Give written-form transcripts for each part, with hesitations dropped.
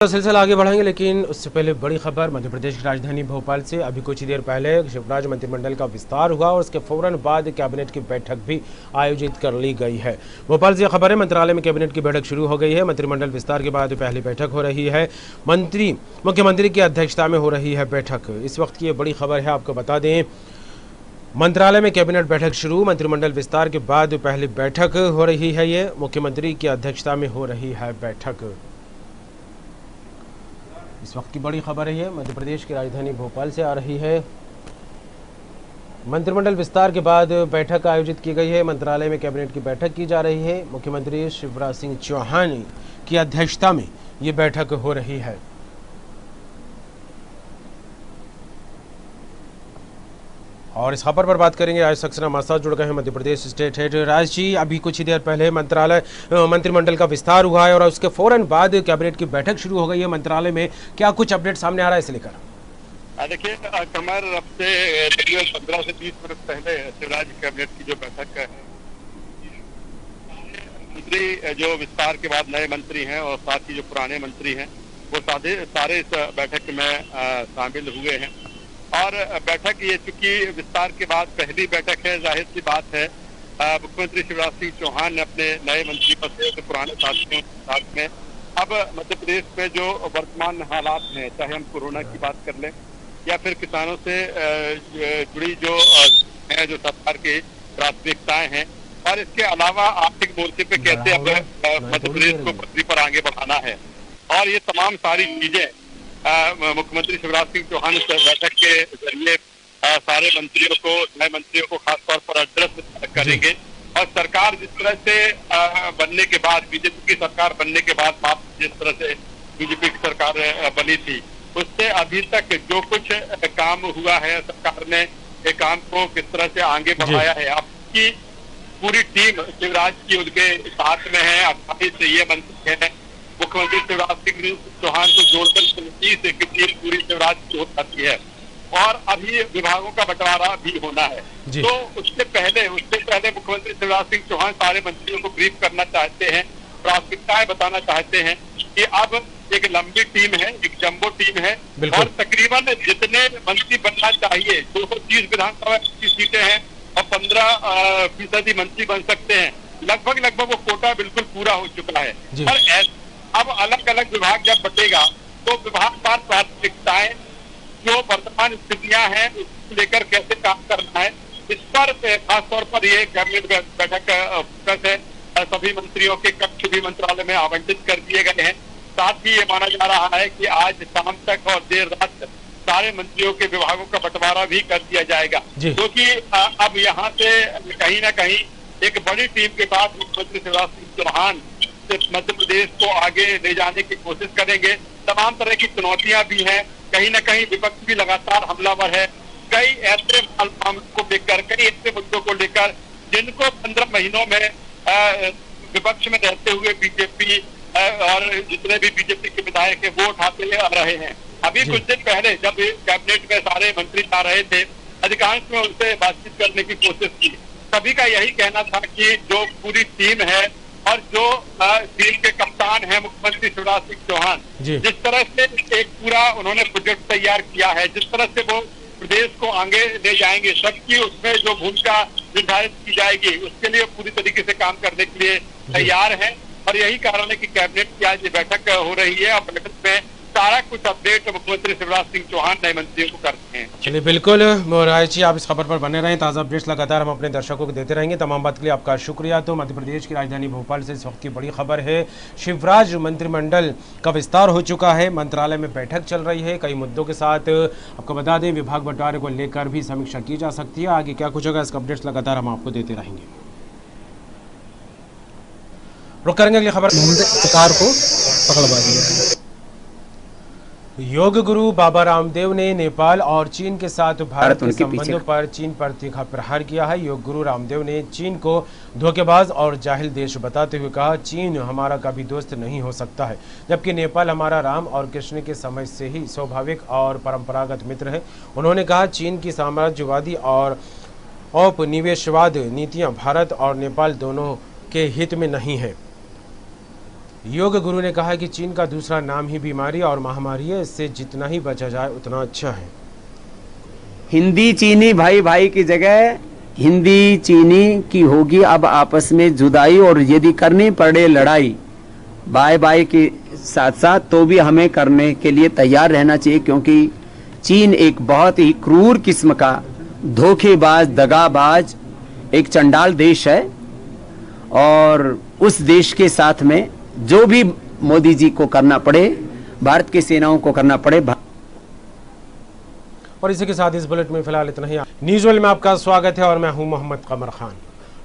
सिलसिला आगे बढ़ाएंगे, लेकिन उससे पहले बड़ी खबर मध्य प्रदेश की राजधानी भोपाल से। अभी कुछ ही देर पहले शिवराज मंत्रिमंडल का विस्तार हुआ और उसके फौरन बाद कैबिनेट की बैठक भी आयोजित कर ली गई है। भोपाल से खबर है, मंत्रालय में कैबिनेट की बैठक शुरू हो गई है। मंत्रिमंडल विस्तार के बाद पहली बैठक हो रही है। मुख्यमंत्री की अध्यक्षता में हो रही है बैठक। इस वक्त की ये बड़ी खबर है, आपको बता दें। मंत्रालय में कैबिनेट बैठक शुरू, मंत्रिमंडल विस्तार के बाद पहली बैठक हो रही है। ये मुख्यमंत्री की अध्यक्षता में हो रही है बैठक। इस वक्त की बड़ी खबर है, ये मध्य प्रदेश की राजधानी भोपाल से आ रही है। मंत्रिमंडल विस्तार के बाद बैठक आयोजित की गई है। मंत्रालय में कैबिनेट की बैठक की जा रही है। मुख्यमंत्री शिवराज सिंह चौहान की अध्यक्षता में ये बैठक हो रही है। और इस खबर पर बात करेंगे, राज सक्सेना हमारे साथ जुड़ गए हैं, मध्य प्रदेश स्टेट हेड। राज जी, अभी कुछ ही देर पहले मंत्रिमंडल का विस्तार हुआ है और उसके फौरन बाद कैबिनेट की बैठक शुरू हो गई है। मंत्रालय में क्या कुछ अपडेट सामने आ रहा है इसे लेकर? देखिए कमर, अब से तकरीबन 15 से 20 मिनट पहले शिवराज कैबिनेट की जो बैठक है, मंत्री जो विस्तार के बाद नए मंत्री हैं और साथ ही जो पुराने मंत्री हैं वो सारे इस बैठक में शामिल हुए हैं। और बैठक ये चूंकि विस्तार के बाद पहली बैठक है, जाहिर सी बात है मुख्यमंत्री शिवराज सिंह चौहान ने अपने नए मंत्रियों से पुराने साथियों के साथ में अब मध्य प्रदेश में जो वर्तमान हालात हैं, चाहे हम कोरोना की बात कर लें या फिर किसानों से जुड़ी जो है, जो सरकार की प्राथमिकताएं हैं, और इसके अलावा आर्थिक मोर्चे पे कैसे अब मध्य प्रदेश को पटरी पर आगे बढ़ाना है, और ये तमाम सारी चीजें मुख्यमंत्री शिवराज सिंह चौहान इस बैठक के जरिए सारे मंत्रियों को, नए मंत्रियों को खासतौर पर एड्रेस करेंगे। और सरकार जिस तरह से बनने के बाद, बीजेपी की सरकार बनने के बाद जिस तरह से बीजेपी की सरकार बनी थी, उससे अभी तक जो कुछ काम हुआ है, सरकार ने एक काम को किस तरह से आगे बढ़ाया है, आपकी पूरी टीम शिवराज की उनके साथ में है। 28 ये मंत्री है, मुख्यमंत्री शिवराज सिंह चौहान को जोड़कर 29 की टीम पूरी शिवराज की हो जाती है। और अभी विभागों का बंटवारा भी होना है। तो उससे पहले मुख्यमंत्री शिवराज सिंह चौहान सारे मंत्रियों को ब्रीफ करना चाहते हैं, प्राथमिकताएं बताना चाहते हैं कि अब एक लंबी टीम है, एक जंबो टीम है, और तकरीबन जितने मंत्री बनना चाहिए, 230 विधानसभा की सीटें हैं और 15% मंत्री बन सकते हैं, लगभग वो कोटा बिल्कुल पूरा हो चुका है। और अब अलग अलग विभाग जब बटेगा तो विभाग पर प्राथमिकताएं, जो वर्तमान स्थितियां हैं उसको लेकर कैसे काम करना है, इस पर खासतौर पर ये कैबिनेट बैठक फोकस है। सभी मंत्रियों के कक्ष भी मंत्रालय में आवंटित कर दिए गए हैं। साथ ही ये माना जा रहा है कि आज शाम तक और देर रात सारे मंत्रियों के विभागों का बंटवारा भी कर दिया जाएगा, क्योंकि अब यहाँ से कहीं ना कहीं एक बड़ी टीम के साथ मुख्यमंत्री शिवराज सिंह चौहान मध्य प्रदेश को आगे ले जाने की कोशिश करेंगे। तमाम तरह की चुनौतियां भी हैं, कहीं ना कहीं विपक्ष भी लगातार हमलावर है, कई ऐसे मामलों को लेकर, कई ऐसे मुद्दों को लेकर जिनको 15 महीनों में विपक्ष में रहते हुए बीजेपी और जितने भी बीजेपी के विधायक है वो उठाते आ रहे हैं। अभी कुछ दिन पहले जब कैबिनेट में सारे मंत्री आ रहे थे, अधिकांश में उनसे बातचीत करने की कोशिश की। सभी का यही कहना था कि जो पूरी टीम है और जो टीम के कप्तान है मुख्यमंत्री शिवराज सिंह चौहान, जिस तरह से एक पूरा उन्होंने प्रोजेक्ट तैयार किया है, जिस तरह से वो प्रदेश को आगे ले जाएंगे, सबकी उसमें जो भूमिका निर्धारित की जाएगी उसके लिए पूरी तरीके से काम करने के लिए तैयार है। और यही कारण है कि कैबिनेट की आज बैठक हो रही है और बैठक में सारा कुछ अपडेट मुख्यमंत्री शिवराज सिंह चौहान नए मंत्रियों को करते हैं। चलिए, बिल्कुल राज जी, आप इस खबर पर बने रहें। ताज़ा अपडेट्स लगातार हम अपने दर्शकों को देते रहेंगे। तमाम बात के लिए आपका शुक्रिया। तो मध्य प्रदेश की राजधानी भोपाल से इस वक्त की बड़ी खबर है, शिवराज मंत्रिमंडल का विस्तार हो चुका है, मंत्रालय में बैठक चल रही है। कई मुद्दों के साथ आपको बता दें, विभाग बंटवारे को लेकर भी समीक्षा की जा सकती है। आगे क्या कुछ होगा, इसका अपडेट्स लगातार हम आपको देते रहेंगे। रुक करेंगे अगली खबर। सरकार को पकड़वा दिया। योग गुरु बाबा रामदेव ने नेपाल और चीन के साथ भारत के संबंधों पर चीन पर तीखा प्रहार किया है। योग गुरु रामदेव ने चीन को धोखेबाज और जाहिल देश बताते हुए कहा, चीन हमारा कभी दोस्त नहीं हो सकता है, जबकि नेपाल हमारा राम और कृष्ण के समय से ही स्वाभाविक और परंपरागत मित्र है। उन्होंने कहा, चीन की साम्राज्यवादी और औपनिवेशवाद नीतियां भारत और नेपाल दोनों के हित में नहीं है। योग गुरु ने कहा कि चीन का दूसरा नाम ही बीमारी और महामारी है, इससे जितना ही बचा जाए उतना अच्छा है। हिंदी चीनी भाई भाई की जगह हिंदी चीनी की होगी अब आपस में जुदाई, और यदि करनी पड़े लड़ाई बाय बाय के साथ साथ तो भी हमें करने के लिए तैयार रहना चाहिए, क्योंकि चीन एक बहुत ही क्रूर किस्म का धोखेबाज दगाबाज एक चंडाल देश है, और उस देश के साथ में जो भी मोदी जी को करना पड़े, भारत की सेनाओं को करना पड़े। और इसी के साथ इस बुलेटिन में फिलहाल इतना ही। न्यूज़ वर्ल्ड में आपका स्वागत है और मैं हूं मोहम्मद कमर खान।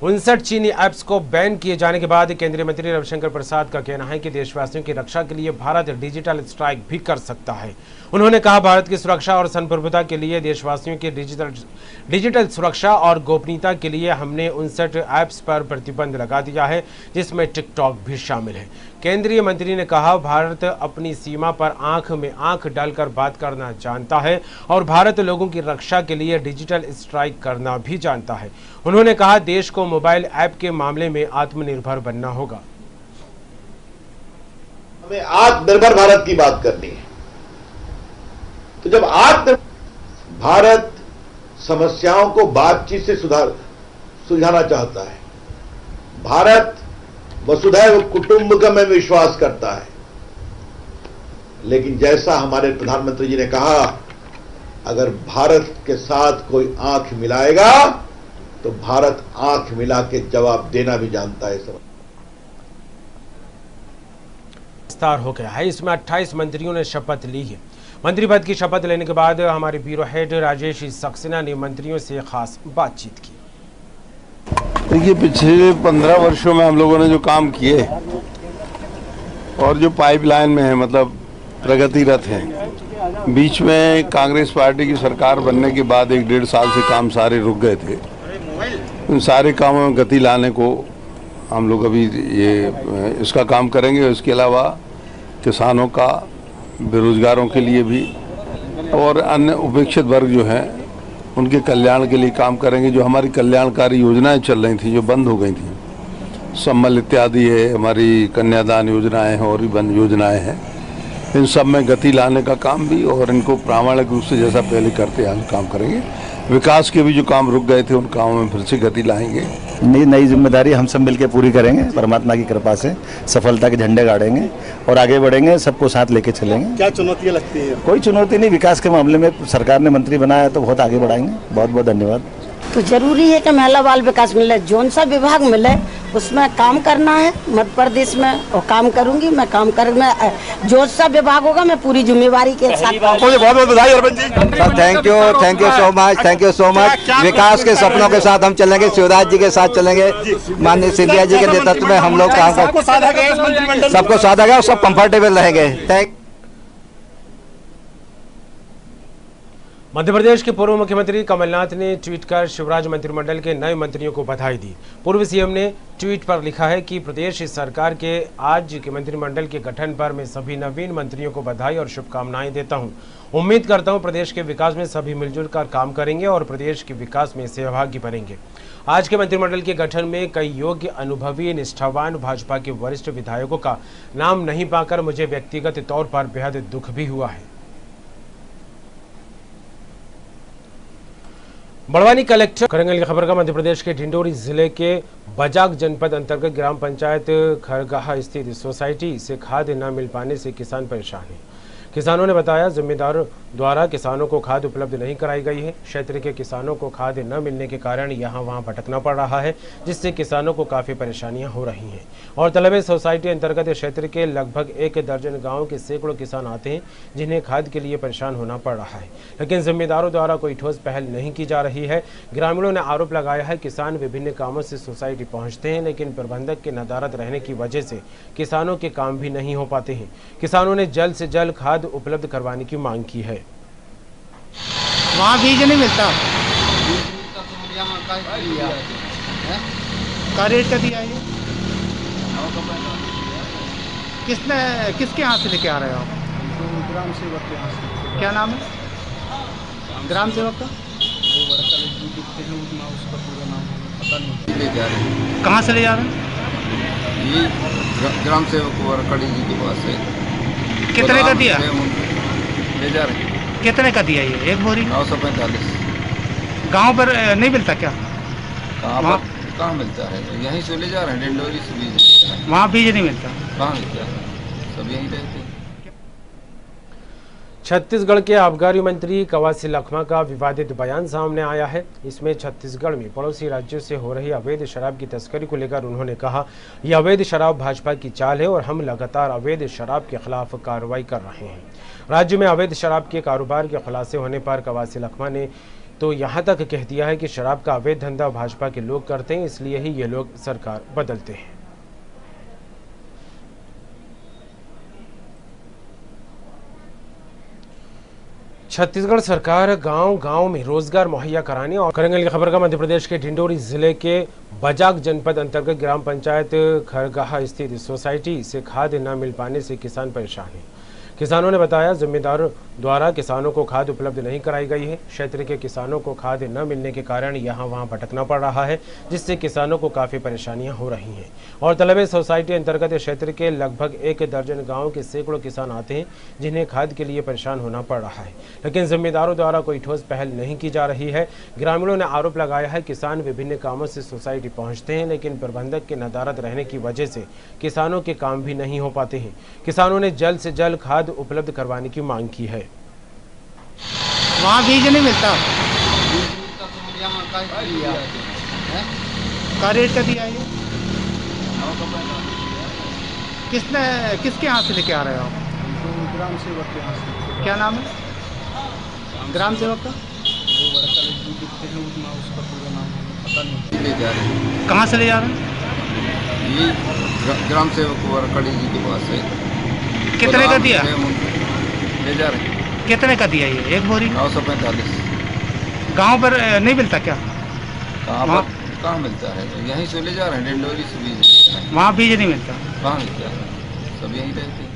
59 चीनी ऐप्स को बैन किए जाने के बाद केंद्रीय मंत्री रविशंकर प्रसाद का कहना है कि देशवासियों की रक्षा के लिए भारत डिजिटल स्ट्राइक भी कर सकता है। उन्होंने कहा, भारत की सुरक्षा और संप्रभुता के लिए देशवासियों की डिजिटल सुरक्षा और गोपनीयता के लिए हमने 59 ऐप्स पर प्रतिबंध लगा दिया है, जिसमें टिकटॉक भी शामिल है। केंद्रीय मंत्री ने कहा, भारत अपनी सीमा पर आंख में आंख डालकर बात करना जानता है और भारत लोगों की रक्षा के लिए डिजिटल स्ट्राइक करना भी जानता है। उन्होंने कहा, देश को मोबाइल ऐप के मामले में आत्मनिर्भर बनना होगा। हमें आत्मनिर्भर भारत की बात करनी है, तो जब भारत समस्याओं को बातचीत से सुलझाना चाहता है, भारत वसुधैव कुटुंबकम में विश्वास करता है, लेकिन जैसा हमारे प्रधानमंत्री जी ने कहा, अगर भारत के साथ कोई आंख मिलाएगा तो भारत आंख मिला के जवाब देना भी जानता है। विस्तार हो गया है, इसमें 28 मंत्रियों ने शपथ ली है। मंत्री पद की शपथ लेने के बाद हमारे ब्यूरो हेड राजेश सक्सेना ने मंत्रियों से खास बातचीत की। देखिए, पिछले 15 वर्षों में हम लोगों ने जो काम किए और जो पाइपलाइन में है, मतलब प्रगतिरत हैं, बीच में कांग्रेस पार्टी की सरकार बनने के बाद 1-1.5 साल से काम सारे रुक गए थे। उन सारे कामों में गति लाने को हम लोग अभी इसका काम करेंगे। इसके अलावा किसानों का, बेरोजगारों के लिए भी और अन्य उपेक्षित वर्ग जो हैं उनके कल्याण के लिए काम करेंगे। जो हमारी कल्याणकारी योजनाएं चल रही थी, जो बंद हो गई थी, सम्मल इत्यादि है, हमारी कन्यादान योजनाएं हैं और भी बंद योजनाएं हैं, इन सब में गति लाने का काम भी, और इनको प्रामाणिक रूप से जैसा पहले करते हैं काम करेंगे। विकास के भी जो काम रुक गए थे उन कामों में फिर से गति लाएंगे। नई जिम्मेदारी हम सब मिलकर पूरी करेंगे, परमात्मा की कृपा से सफलता के झंडे गाड़ेंगे और आगे बढ़ेंगे, सबको साथ लेके चलेंगे। क्या चुनौतियाँ लगती हैं? कोई चुनौती नहीं, विकास के मामले में सरकार ने मंत्री बनाया तो बहुत आगे बढ़ाएंगे। बहुत बहुत धन्यवाद। तो जरूरी है कि महिला बाल विकास मिले, जोन सा विभाग मिले उसमें काम करना है मध्य प्रदेश में, और काम करूंगी मैं। जो सा विभाग होगा मैं पूरी जिम्मेवारी के साथ। बहुत बहुत बधाई Arvind ji. Sir thank you so much. विकास के सपनों के साथ हम चलेंगे, शिवराज जी के साथ चलेंगे, माननीय सिंधिया जी के नेतृत्व में हम लोग काम कर, सबको साधा गया और सब कंफर्टेबल रहेंगे। थैंक। मध्य प्रदेश के पूर्व मुख्यमंत्री कमलनाथ ने ट्वीट कर शिवराज मंत्रिमंडल के नए मंत्रियों को बधाई दी। पूर्व सीएम ने ट्वीट पर लिखा है कि प्रदेश सरकार के आज के मंत्रिमंडल के गठन पर मैं सभी नवीन मंत्रियों को बधाई और शुभकामनाएं देता हूं। उम्मीद करता हूं प्रदेश के विकास में सभी मिलजुल कर काम करेंगे और प्रदेश के विकास में सहभागी बनेंगे। आज के मंत्रिमंडल के गठन में कई योग्य, अनुभवी, निष्ठावान भाजपा के वरिष्ठ विधायकों का नाम नहीं पाकर मुझे व्यक्तिगत तौर पर बेहद दुख भी हुआ है। बड़वानी कलेक्टर करंगल की खबर का मध्य प्रदेश के ढिंडोरी जिले के बजाग जनपद अंतर्गत ग्राम पंचायत खरगाह स्थित सोसाइटी से खाद न मिल पाने से किसान परेशान हैं। किसानों ने बताया, जिम्मेदारों द्वारा किसानों को खाद उपलब्ध नहीं कराई गई है। क्षेत्र के किसानों को खाद न मिलने के कारण यहां वहां भटकना पड़ रहा है, जिससे किसानों को काफ़ी परेशानियां हो रही हैं। और तलब सोसाइटी अंतर्गत क्षेत्र के लगभग 1 दर्जन गाँव के सैकड़ों किसान आते हैं, जिन्हें खाद के लिए परेशान होना पड़ रहा है, लेकिन जिम्मेदारों द्वारा कोई ठोस पहल नहीं की जा रही है। ग्रामीणों ने आरोप लगाया है, किसान विभिन्न कामों से सोसाइटी पहुँचते हैं, लेकिन प्रबंधक के नदारद रहने की वजह से किसानों के काम भी नहीं हो पाते हैं। किसानों ने जल्द से जल्द खाद उपलब्ध करवाने की मांग की है। वहाँ बीज नहीं मिलता, का रेट का दिया है? किसके यहाँ से लेके आ रहे हो आप? ग्राम सेवक के यहाँ से। क्या नाम है ग्राम सेवक का? उसका पूरा नाम पता नहीं। कहाँ से ले जा रहे हैं? ये ग्राम सेवक वरकड़ी जी के पास है। कितने का दिया? ले जा रहे हैं। कितने का दिया ये एक बोरी? 945। गांव पर नहीं मिलता क्या? कहाँ मिलता है? यहीं से ले जा रहे हैं, डिंडोरी से बीज। वहाँ बीज नहीं मिलता? कहाँ मिलता है? सब यहीं रहते हैं। छत्तीसगढ़ के आबकारी मंत्री कवासी लखमा का विवादित बयान सामने आया है। इसमें छत्तीसगढ़ में पड़ोसी राज्यों से हो रही अवैध शराब की तस्करी को लेकर उन्होंने कहा, यह अवैध शराब भाजपा की चाल है और हम लगातार अवैध शराब के खिलाफ कार्रवाई कर रहे हैं। राज्य में अवैध शराब के कारोबार के खुलासे होने पर कवासी लखमा ने तो यहाँ तक कह दिया है कि शराब का अवैध धंधा भाजपा के लोग करते हैं, इसलिए ही ये लोग सरकार बदलते हैं। छत्तीसगढ़ सरकार गांव-गांव में रोजगार मुहैया कराने और करेंगे। खबर का मध्य प्रदेश के डिंडोरी जिले के बजाग जनपद अंतर्गत ग्राम पंचायत खरगाह स्थित सोसाइटी से खाद न मिल पाने से किसान परेशान हैं। किसानों ने बताया, जिम्मेदारों द्वारा किसानों को खाद उपलब्ध नहीं कराई गई है। क्षेत्र के किसानों को खाद न मिलने के कारण यहाँ वहाँ भटकना पड़ रहा है, जिससे किसानों को काफ़ी परेशानियाँ हो रही हैं। और तलबे सोसाइटी अंतर्गत क्षेत्र के लगभग 1 दर्जन गाँव के सैकड़ों किसान आते हैं, जिन्हें खाद के लिए परेशान होना पड़ रहा है, लेकिन जिम्मेदारों द्वारा कोई ठोस पहल नहीं की जा रही है। ग्रामीणों ने आरोप लगाया है, किसान विभिन्न कामों से सोसाइटी पहुँचते हैं, लेकिन प्रबंधक के नदारद रहने की वजह से किसानों के काम भी नहीं हो पाते हैं। किसानों ने जल्द से जल्द खाद उपलब्ध करवाने की मांग की है। वहाँ बीज नहीं मिलता? का रेट का दिया ये? किसके यहाँ से लेके आ रहे हो आप? ग्राम सेवक के यहाँ से। क्या नाम है ग्राम सेवक का? वो वर्कर जी दिखते हैं, उसका पूरा नाम पता नहीं। ले जा रहे हैं। कहाँ से ले जा रहे हैं? ये ग्राम सेवक वरकड़ी जी के पास है। कितने का दिया? ले जा रहे हैं। कितने का दिया ये एक बोरी? 945। गांव पर नहीं मिलता क्या? कहाँ मिलता है? यहीं से ले जा रहे हैं, डिंडोरी से बीज। वहाँ बीज नहीं मिलता? कहाँ मिलता है? सब यहीं रहते हैं।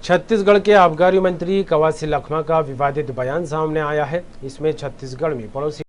छत्तीसगढ़ के आबकारी मंत्री कवासी लखमा का विवादित बयान सामने आया है। इसमें छत्तीसगढ़ में पड़ोसी